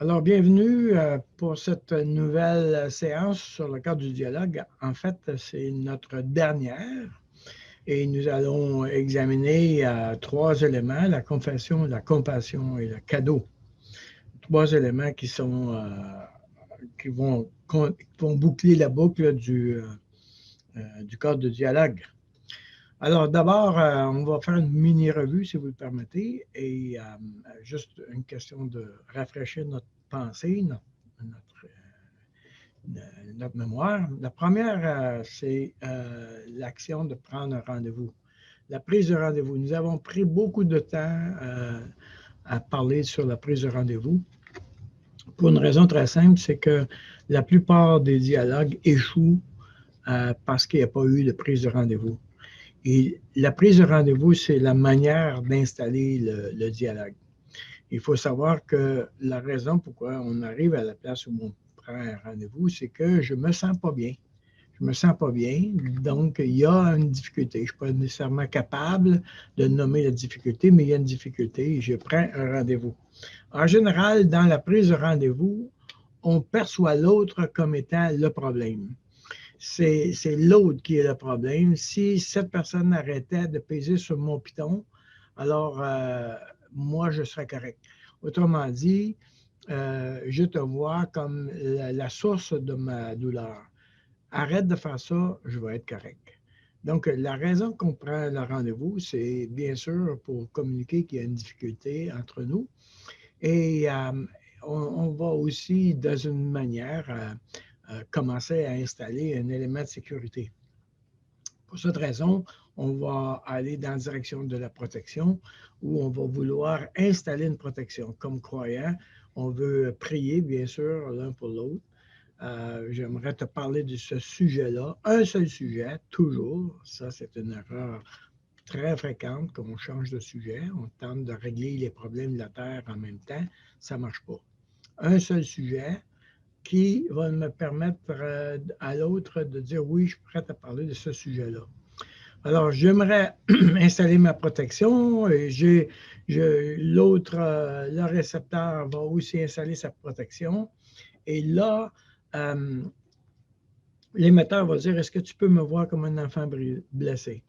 Alors, bienvenue pour cette nouvelle séance sur le cadre du dialogue. En fait, c'est notre dernière et nous allons examiner trois éléments, la confession, la compassion et le cadeau. Trois éléments qui vont boucler la boucle du cadre du dialogue. Alors, d'abord, on va faire une mini-revue, si vous le permettez, et juste une question de rafraîchir notre pensée, notre mémoire. La première, c'est l'action de prendre un rendez-vous. La prise de rendez-vous. Nous avons pris beaucoup de temps à parler sur la prise de rendez-vous pour une raison très simple, c'est que la plupart des dialogues échouent parce qu'il n'y a pas eu de prise de rendez-vous. Et la prise de rendez-vous, c'est la manière d'installer le dialogue. Il faut savoir que la raison pourquoi on arrive à la place où on prend un rendez-vous, c'est que je ne me sens pas bien. Je ne me sens pas bien, donc il y a une difficulté. Je ne suis pas nécessairement capable de nommer la difficulté, mais il y a une difficulté et je prends un rendez-vous. En général, dans la prise de rendez-vous, on perçoit l'autre comme étant le problème. C'est l'autre qui est le problème. Si cette personne arrêtait de peser sur mon piton, alors moi, je serais correct. Autrement dit, je te vois comme la source de ma douleur. Arrête de faire ça, je vais être correct. Donc, la raison qu'on prend le rendez-vous, c'est bien sûr pour communiquer qu'il y a une difficulté entre nous. Et on va aussi, dans une manière, commencer à installer un élément de sécurité. Pour cette raison, on va aller dans la direction de la protection où on va vouloir installer une protection. Comme croyant, on veut prier, bien sûr, l'un pour l'autre. J'aimerais te parler de ce sujet-là. Un seul sujet, toujours. Ça, c'est une erreur très fréquente qu'on change de sujet. On tente de régler les problèmes de la Terre en même temps. Ça ne marche pas. Un seul sujet qui va me permettre à l'autre de dire oui, je suis prêt à parler de ce sujet-là. Alors, j'aimerais installer ma protection et l'autre, le récepteur va aussi installer sa protection. Et là, l'émetteur va dire, est-ce que tu peux me voir comme un enfant blessé?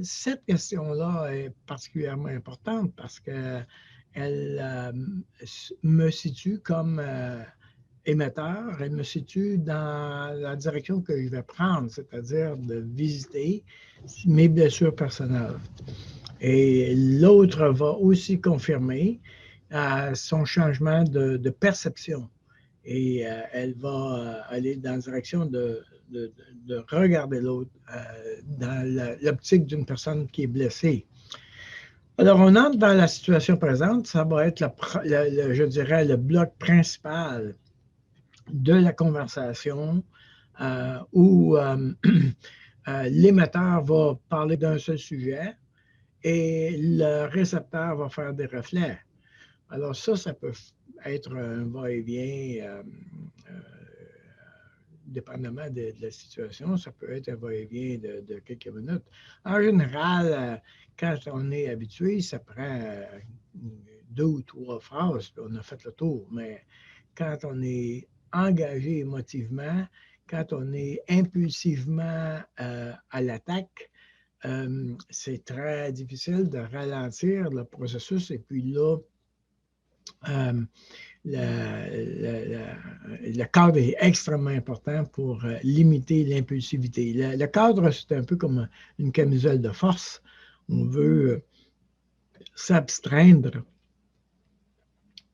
Cette question-là est particulièrement importante parce qu'elle me situe comme émetteur, elle me situe dans la direction que je vais prendre, c'est-à-dire de visiter mes blessures personnelles. Et l'autre va aussi confirmer son changement de perception. Et elle va aller dans la direction de regarder l'autre dans l'optique d'une personne qui est blessée. Alors, on entre dans la situation présente, ça va être, je dirais, le bloc principal de la conversation où l'émetteur va parler d'un seul sujet et le récepteur va faire des reflets. Alors ça peut être un va-et-vient dépendamment de la situation, ça peut être un va-et-vient de quelques minutes. En général, quand on est habitué, ça prend 2 ou 3 phrases, puis on a fait le tour. Mais quand on est engagé émotivement, quand on est impulsivement à l'attaque, c'est très difficile de ralentir le processus. Et puis là, le cadre est extrêmement important pour limiter l'impulsivité. Le cadre, c'est un peu comme une camisole de force. On veut s'abstraindre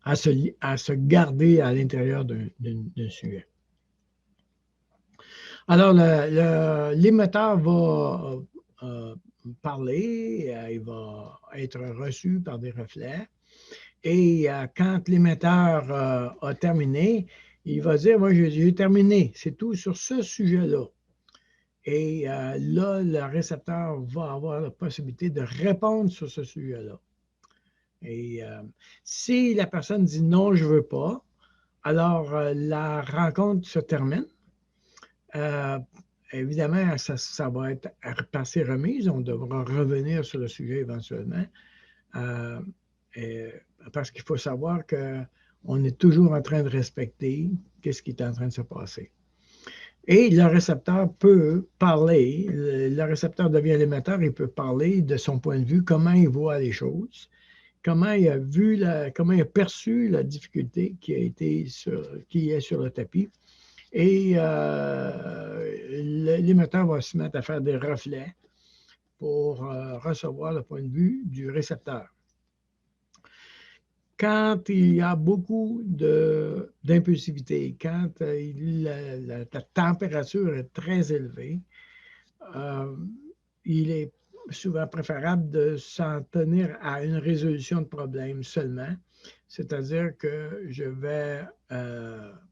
à se garder à l'intérieur d'un sujet. Alors, l'émetteur va parler, il va être reçu par des reflets. Et quand l'émetteur a terminé, il va dire, moi j'ai terminé, c'est tout sur ce sujet-là. Et là, le récepteur va avoir la possibilité de répondre sur ce sujet-là. Et si la personne dit non, je ne veux pas, alors la rencontre se termine. Évidemment, ça va être passé remise, on devra revenir sur le sujet éventuellement. parce qu'il faut savoir qu'on est toujours en train de respecter ce qui est en train de se passer. Et le récepteur peut parler, le récepteur devient l'émetteur, il peut parler de son point de vue, comment il voit les choses, comment il a comment il a perçu la difficulté qui est sur le tapis. Et l'émetteur va se mettre à faire des reflets pour recevoir le point de vue du récepteur. Quand il y a beaucoup d'impulsivité, quand la température est très élevée, il est souvent préférable de s'en tenir à une résolution de problème seulement. C'est-à-dire que je vais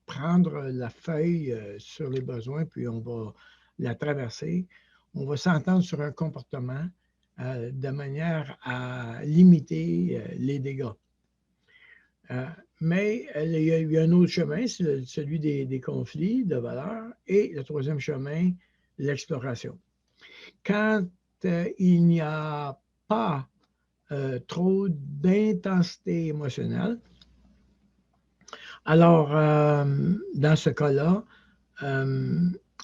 prendre la feuille sur les besoins, puis on va la traverser. On va s'entendre sur un comportement de manière à limiter les dégâts. Mais il y a un autre chemin, c'est celui des conflits de valeurs, et le troisième chemin, l'exploration. Quand il n'y a pas trop d'intensité émotionnelle, alors dans ce cas-là,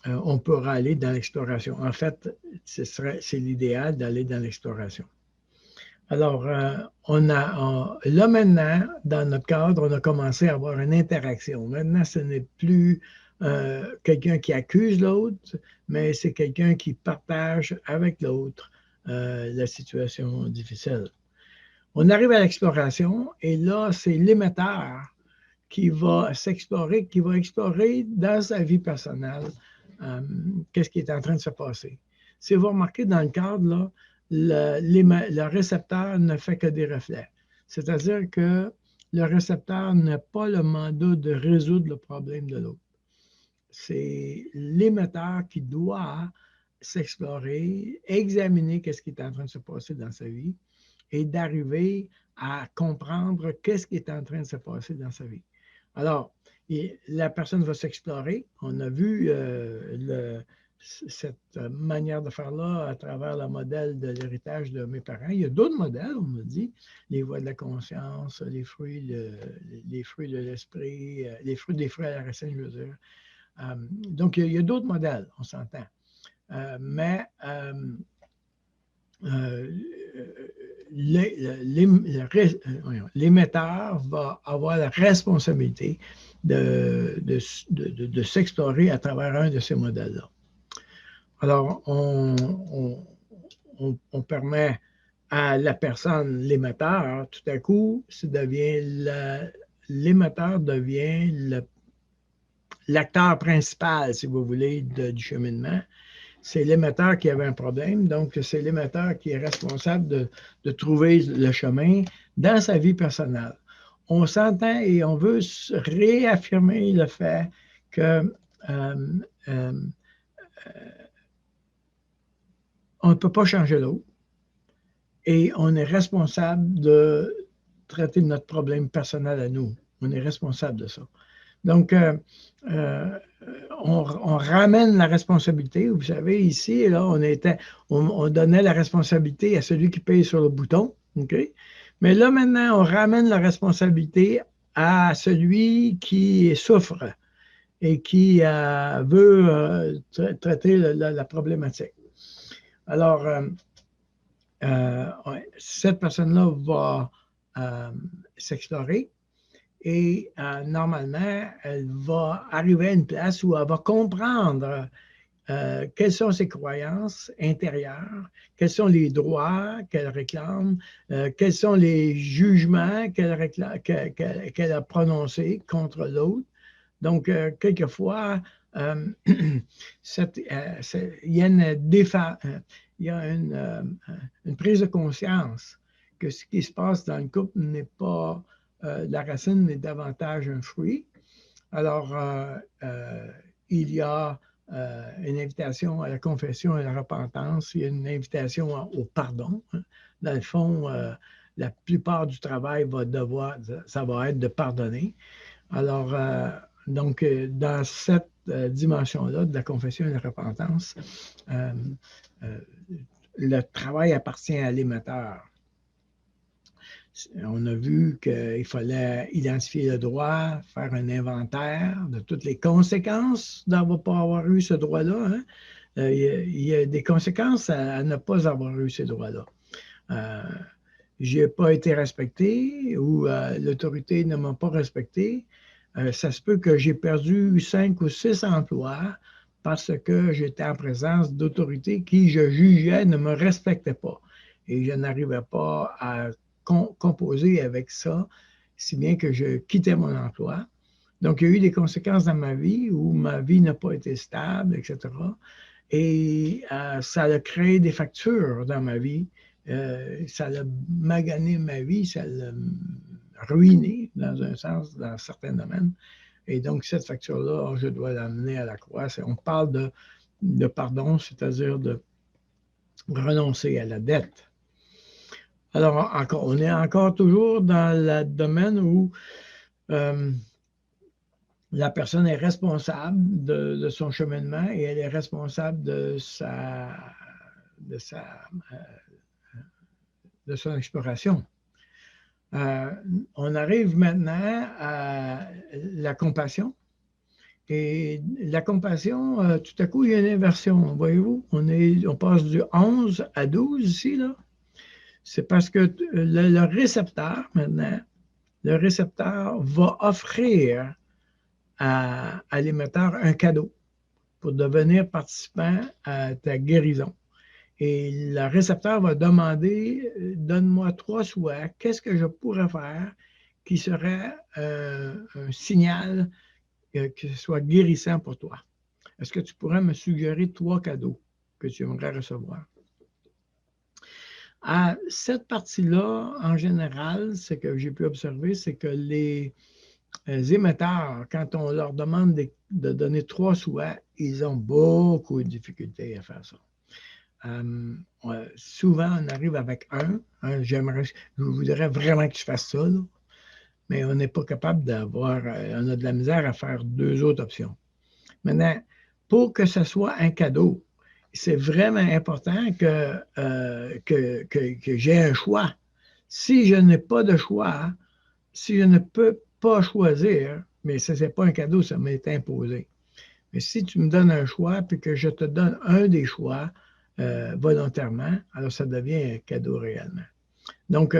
on pourra aller dans l'exploration. En fait, c'est l'idéal d'aller dans l'exploration. Alors, là maintenant, dans notre cadre, on a commencé à avoir une interaction. Maintenant, ce n'est plus quelqu'un qui accuse l'autre, mais c'est quelqu'un qui partage avec l'autre la situation difficile. On arrive à l'exploration et là, c'est l'émetteur qui va s'explorer, qui va explorer dans sa vie personnelle qu'est-ce qui est en train de se passer. Si vous remarquez dans le cadre, là, le récepteur ne fait que des reflets. C'est-à-dire que le récepteur n'a pas le mandat de résoudre le problème de l'autre. C'est l'émetteur qui doit s'explorer, examiner qu'est-ce qui est en train de se passer dans sa vie et d'arriver à comprendre qu'est-ce qui est en train de se passer dans sa vie. Alors, la personne va s'explorer. On a vu cette manière de faire-là à travers le modèle de l'héritage de mes parents. Il y a d'autres modèles, on me dit, les voies de la conscience, les fruits de l'esprit, les fruits des fruits à la racine, je veux dire. Donc, il y a d'autres modèles, on s'entend. Mais l'émetteur va avoir la responsabilité de s'explorer à travers un de ces modèles-là. Alors, on permet à la personne, l'émetteur, tout à coup, l'émetteur devient l'acteur principal, si vous voulez, du cheminement. C'est l'émetteur qui avait un problème, donc c'est l'émetteur qui est responsable de trouver le chemin dans sa vie personnelle. On s'entend et on veut réaffirmer le fait que on ne peut pas changer l'autre et on est responsable de traiter notre problème personnel à nous. On est responsable de ça. Donc, on ramène la responsabilité. Vous savez, ici, là, on donnait la responsabilité à celui qui paye sur le bouton. Okay? Mais là, maintenant, on ramène la responsabilité à celui qui souffre et qui veut traiter la problématique. Alors, cette personne-là va s'explorer. Et normalement, elle va arriver à une place où elle va comprendre quelles sont ses croyances intérieures, quels sont les droits qu'elle réclame, quels sont les jugements qu'elle a prononcés contre l'autre. Donc, quelquefois, il y a une prise de conscience que ce qui se passe dans le couple n'est pas la racine est davantage un fruit. Alors, il y a une invitation à la confession et à la repentance, il y a une invitation au pardon. Dans le fond, la plupart du travail ça va être de pardonner. Alors, donc, dans cette dimension-là de la confession et de la repentance, le travail appartient à l'émetteur. On a vu qu'il fallait identifier le droit, faire un inventaire de toutes les conséquences d'avoir pas avoir eu ce droit-là. Hein. Il y a des conséquences à ne pas avoir eu ces droits-là. Je n'ai pas été respecté ou l'autorité ne m'a pas respecté. Ça se peut que j'ai perdu 5 ou 6 emplois parce que j'étais en présence d'autorités qui, je jugeais, ne me respectaient pas. Et je n'arrivais pas à composer avec ça, si bien que je quittais mon emploi. Donc, il y a eu des conséquences dans ma vie où ma vie n'a pas été stable, etc. Et ça a créé des factures dans ma vie. Ça a magané ma vie, ça l'a ruiné, dans un sens, dans certains domaines. Et donc, cette facture-là, je dois l'amener à la croix. On parle de pardon, c'est-à-dire de renoncer à la dette. Alors, on est encore toujours dans le domaine où la personne est responsable de son cheminement et elle est responsable de son exploration. On arrive maintenant à la compassion. Et la compassion, tout à coup, il y a une inversion. Voyez-vous, on passe du 11 à 12 ici, là. C'est parce que le récepteur, maintenant, le récepteur va offrir à l'émetteur un cadeau pour devenir participant à ta guérison. Et le récepteur va demander, donne-moi 3 souhaits, qu'est-ce que je pourrais faire qui serait un signal que ce soit guérissant pour toi? Est-ce que tu pourrais me suggérer 3 cadeaux que tu aimerais recevoir? À cette partie-là, en général, ce que j'ai pu observer, c'est que les émetteurs, quand on leur demande de donner 3 souhaits, ils ont beaucoup de difficultés à faire ça. Souvent, on arrive avec un. Je voudrais vraiment que tu fasses ça, là, mais on n'est pas capable d'avoir, on a de la misère à faire 2 autres options. Maintenant, pour que ce soit un cadeau, c'est vraiment important que j'ai un choix. Si je n'ai pas de choix, si je ne peux pas choisir, mais ce n'est pas un cadeau, ça m'est imposé. Mais si tu me donnes un choix, puis que je te donne un des choix volontairement, alors ça devient un cadeau réellement. Donc,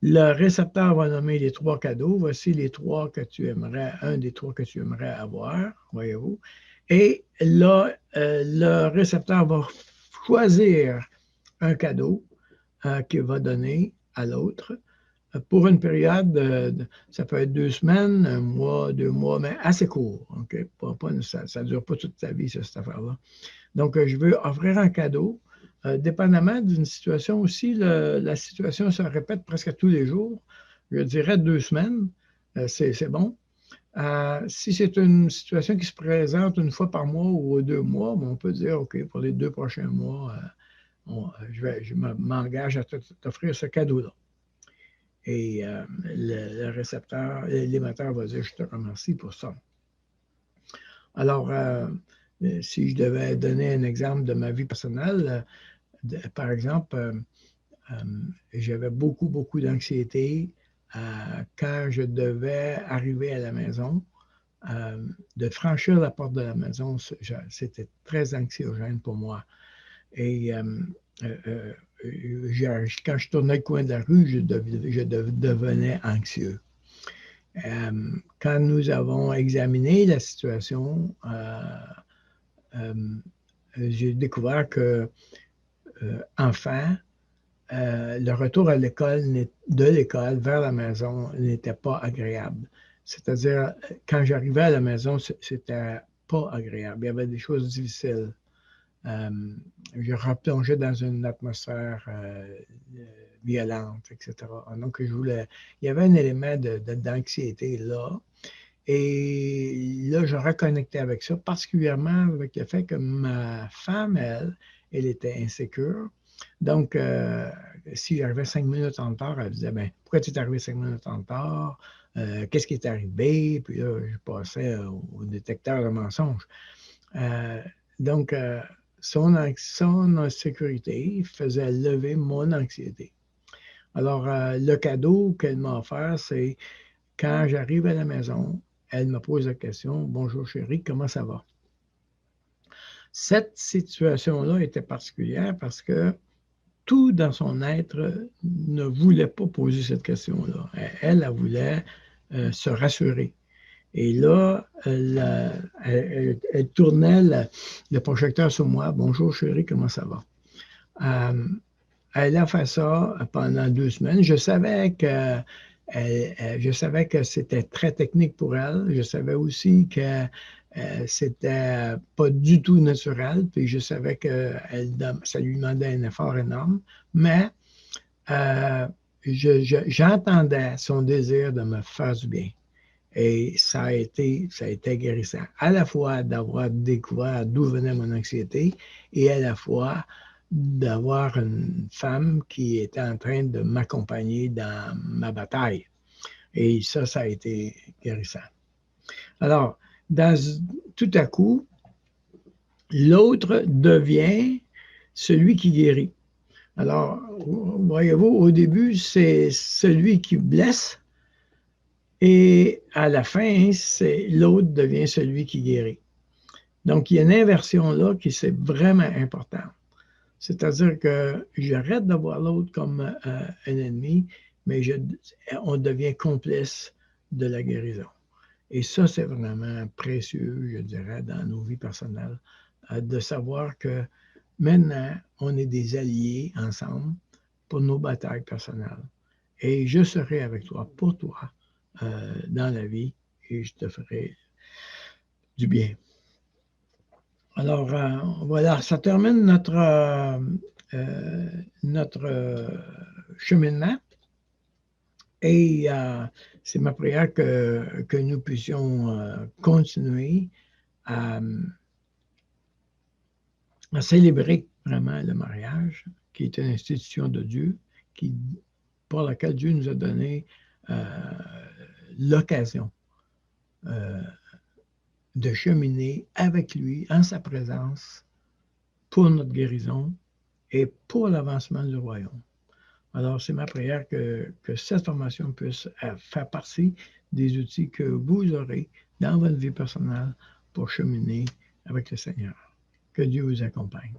le récepteur va nommer les 3 cadeaux. Voici les 3 que tu aimerais, un des 3 que tu aimerais avoir, voyez-vous. Et là, le récepteur va choisir un cadeau qu'il va donner à l'autre pour une période, ça peut être 2 semaines, 1 mois, 2 mois, mais assez court. Okay? Ça ne dure pas toute ta vie, cette affaire-là. Donc, je veux offrir un cadeau. Dépendamment d'une situation aussi, la situation se répète presque tous les jours. Je dirais 2 semaines, c'est bon. Si c'est une situation qui se présente une fois par mois ou 2 mois, on peut dire, OK, pour les 2 prochains mois, je m'engage à t'offrir ce cadeau-là. Et le récepteur, l'émetteur va dire, je te remercie pour ça. Alors, si je devais donner un exemple de ma vie personnelle, par exemple, j'avais beaucoup d'anxiété quand je devais arriver à la maison. De franchir la porte de la maison, c'était très anxiogène pour moi. Et quand je tournais le coin de la rue, je devenais anxieux. Quand nous avons examiné la situation, j'ai découvert que enfant, le retour à l'école, de l'école vers la maison n'était pas agréable. C'est-à-dire, quand j'arrivais à la maison, c'était pas agréable. Il y avait des choses difficiles. Je replongeais dans une atmosphère violente, etc. Donc, il y avait un élément d'anxiété là. Et là, je reconnectais avec ça, particulièrement avec le fait que ma femme, elle était insécure. Donc, si j'arrivais 5 minutes en retard, elle disait, ben, pourquoi tu es arrivé 5 minutes en retard? Qu'est-ce qui est arrivé? Puis là, je passais au détecteur de mensonges. Donc, son insécurité faisait lever mon anxiété. Alors, le cadeau qu'elle m'a offert, c'est quand j'arrive à la maison, elle me pose la question, « Bonjour chérie, comment ça va? » Cette situation-là était particulière parce que tout dans son être ne voulait pas poser cette question-là. Elle voulait se rassurer. Et là, elle tournait le projecteur sur moi. « Bonjour chérie, comment ça va? » Elle a fait ça pendant 2 semaines. Je savais que c'était très technique pour elle. Je savais aussi que c'était pas du tout naturel. Puis je savais que ça lui demandait un effort énorme. Mais j'entendais son désir de me faire du bien. Et ça a été guérissant. À la fois d'avoir découvert d'où venait mon anxiété et à la fois d'avoir une femme qui était en train de m'accompagner dans ma bataille. Et ça a été guérissant. Alors, tout à coup, l'autre devient celui qui guérit. Alors, voyez-vous, au début, c'est celui qui blesse, et à la fin, l'autre devient celui qui guérit. Donc, il y a une inversion là qui c'est vraiment important. C'est-à-dire que j'arrête de voir l'autre comme un ennemi, mais on devient complice de la guérison. Et ça, c'est vraiment précieux, je dirais, dans nos vies personnelles, de savoir que maintenant, on est des alliés ensemble pour nos batailles personnelles. Et je serai avec toi, pour toi, dans la vie, et je te ferai du bien. Alors, voilà, ça termine notre cheminement. Et c'est ma prière que nous puissions continuer à célébrer vraiment le mariage, qui est une institution de Dieu, pour laquelle Dieu nous a donné l'occasion de cheminer avec lui, en sa présence, pour notre guérison et pour l'avancement du royaume. Alors, c'est ma prière que cette formation puisse faire partie des outils que vous aurez dans votre vie personnelle pour cheminer avec le Seigneur. Que Dieu vous accompagne.